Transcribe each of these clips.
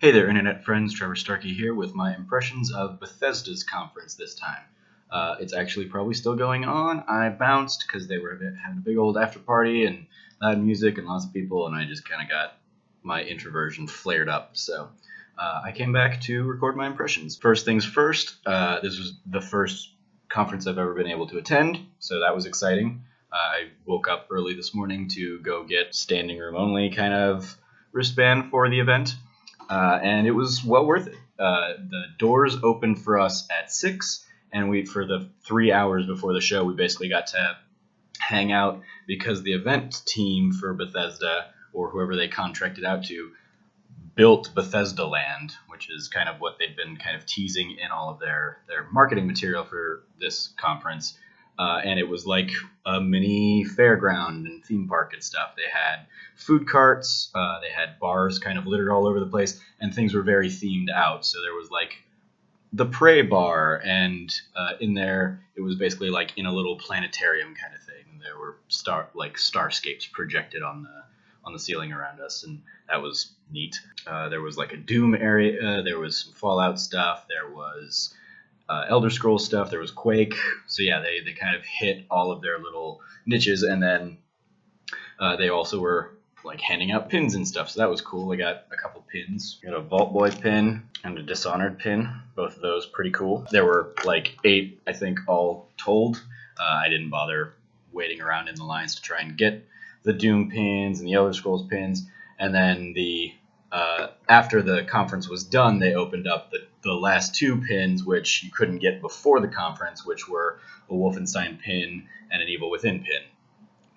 Hey there, internet friends. Trevor Starkey here with my impressions of Bethesda's conference this time. It's actually probably still going on. I bounced because they were having a big old after party and loud music and lots of people, and I just kind of got my introversion flared up. So I came back to record my impressions. First things first, this was the first conference I've ever been able to attend, so that was exciting. I woke up early this morning to go get standing room only kind of wristband for the event. And it was well worth it. The doors opened for us at 6, and for the 3 hours before the show, we basically got to hang out because the event team for Bethesda, or whoever they contracted out to, built Bethesda Land, which is kind of what they'd been kind of teasing in all of their marketing material for this conference. And it was like a mini fairground and theme park and stuff. They had food carts, they had bars kind of littered all over the place, and things were very themed out. So there was like the Prey bar, and in there it was basically like in a little planetarium kind of thing. And there were starscapes projected on the ceiling around us, and that was neat. There was like a Doom area, there was some Fallout stuff, there was Elder Scrolls stuff, there was Quake. So yeah, they kind of hit all of their little niches, and then they also were like handing out pins and stuff, so that was cool. I got a couple pins. I got a Vault Boy pin and a Dishonored pin, both of those pretty cool. There were like 8, I think, all told. I didn't bother waiting around in the lines to try and get the Doom pins and the Elder Scrolls pins. And then after the conference was done, they opened up the last 2 pins, which you couldn't get before the conference, which were a Wolfenstein pin and an Evil Within pin,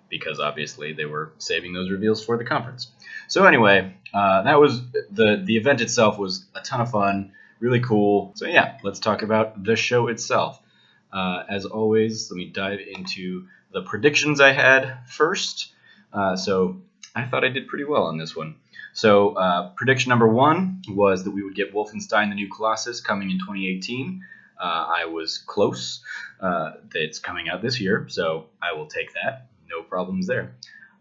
because obviously they were saving those reveals for the conference. So anyway, that was the event itself was a ton of fun, really cool. So yeah, let's talk about the show itself. As always, let me dive into the predictions I had first. So I thought I did pretty well on this one. So prediction number 1 was that we would get Wolfenstein: The New Colossus coming in 2018. I was close. It's coming out this year, so I will take that. No problems there.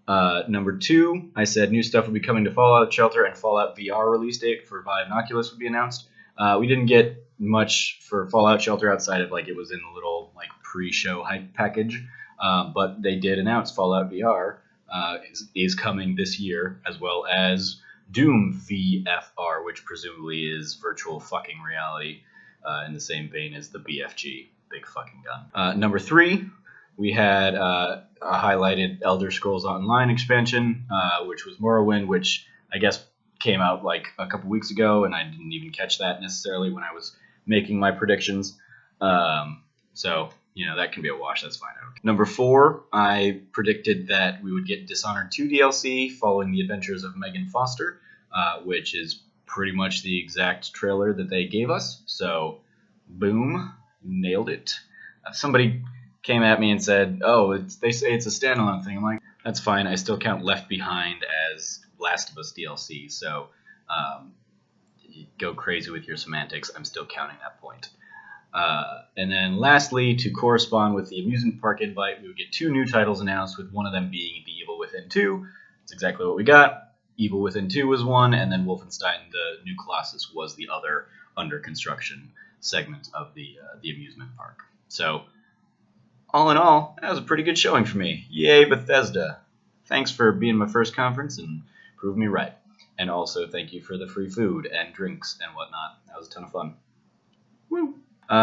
Number 2, I said new stuff would be coming to Fallout Shelter, and Fallout VR release date for Vive and Oculus would be announced. We didn't get much for Fallout Shelter outside of like it was in the little like pre-show hype package, but they did announce Fallout VR is coming this year, as well as Doom VFR, which presumably is virtual fucking reality, in the same vein as the BFG, big fucking gun. Number 3, we had a highlighted Elder Scrolls Online expansion, which was Morrowind, which I guess came out like a couple weeks ago, and I didn't even catch that necessarily when I was making my predictions. So, you know, that can be a wash. That's fine. Number 4, I predicted that we would get Dishonored 2 DLC following the adventures of Megan Foster, which is pretty much the exact trailer that they gave us. So, boom, nailed it. Somebody came at me and said, oh, they say it's a standalone thing. I'm like, that's fine. I still count Left Behind as Last of Us DLC. So, go crazy with your semantics. I'm still counting that point. And then lastly, to correspond with the amusement park invite, we would get 2 new titles announced, with one of them being The Evil Within 2. That's exactly what we got. Evil Within 2 was one, and then Wolfenstein: The New Colossus was the other under construction segment of the amusement park. So, all in all, that was a pretty good showing for me. Yay, Bethesda. Thanks for being my first conference and proving me right. And also, thank you for the free food and drinks and whatnot. That was a ton of fun. Woo!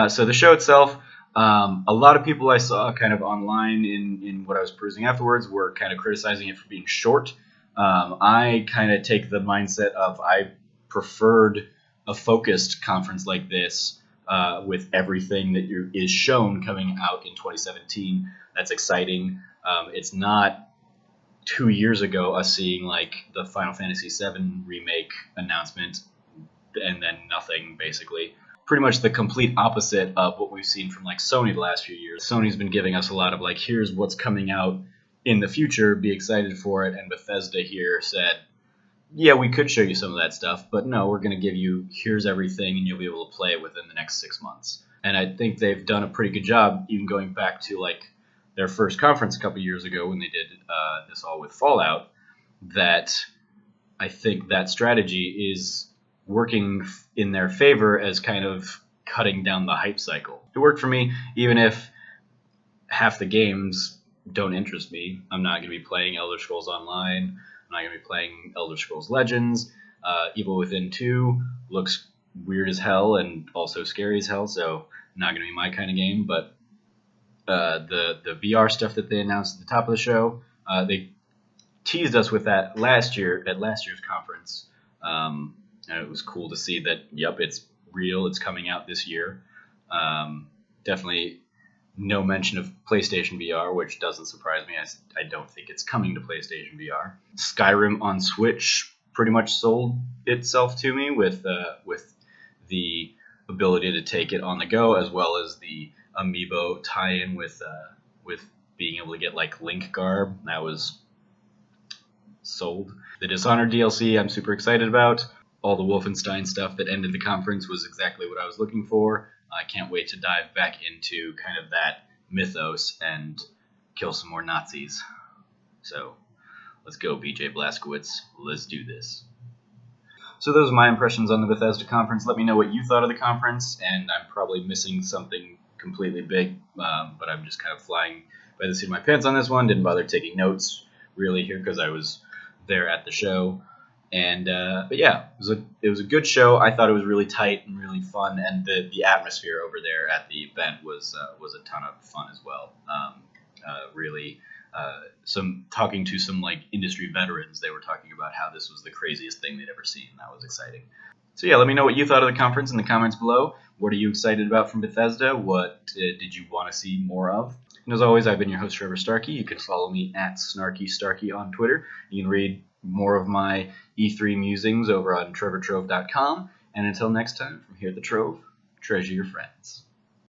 So the show itself, a lot of people I saw kind of online in what I was perusing afterwards were kind of criticizing it for being short. I kind of take the mindset of I preferred a focused conference like this, with everything that is shown coming out in 2017. That's exciting. It's not 2 years ago us seeing like the Final Fantasy VII remake announcement and then nothing, basically. Pretty much the complete opposite of what we've seen from like Sony the last few years. Sony's been giving us a lot of like, here's what's coming out in the future, be excited for it. And Bethesda here said, yeah, we could show you some of that stuff, but no, we're going to give you, here's everything, and you'll be able to play it within the next 6 months. And I think they've done a pretty good job, even going back to like their first conference a couple years ago when they did this all with Fallout, that I think that strategy is working in their favor as kind of cutting down the hype cycle. It worked for me, even if half the games don't interest me. I'm not going to be playing Elder Scrolls Online. I'm not going to be playing Elder Scrolls Legends. Evil Within 2 looks weird as hell and also scary as hell, so not going to be my kind of game. But the VR stuff that they announced at the top of the show, they teased us with that last year at last year's conference. And it was cool to see that, yep, it's real. It's coming out this year. Definitely no mention of PlayStation VR, which doesn't surprise me. I don't think it's coming to PlayStation VR. Skyrim on Switch pretty much sold itself to me with the ability to take it on the go, as well as the amiibo tie-in with being able to get like Link garb. That was sold. The Dishonored DLC I'm super excited about. All the Wolfenstein stuff that ended the conference was exactly what I was looking for. I can't wait to dive back into kind of that mythos and kill some more Nazis. So let's go, BJ Blazkowicz. Let's do this. So those are my impressions on the Bethesda conference. Let me know what you thought of the conference, and I'm probably missing something completely big, but I'm just kind of flying by the seat of my pants on this one. Didn't bother taking notes really here because I was there at the show. And but yeah, it was a good show. I thought it was really tight and really fun, and the atmosphere over there at the event was a ton of fun as well. Really, talking to some like industry veterans, they were talking about how this was the craziest thing they'd ever seen. That was exciting. So yeah, let me know what you thought of the conference in the comments below. What are you excited about from Bethesda? What did you want to see more of? And as always, I've been your host, Trevor Starkey. You can follow me at SnarkyStarkey on Twitter. You can read more of my E3 musings over on trevortrove.com. And until next time, from here at the Trove, treasure your friends.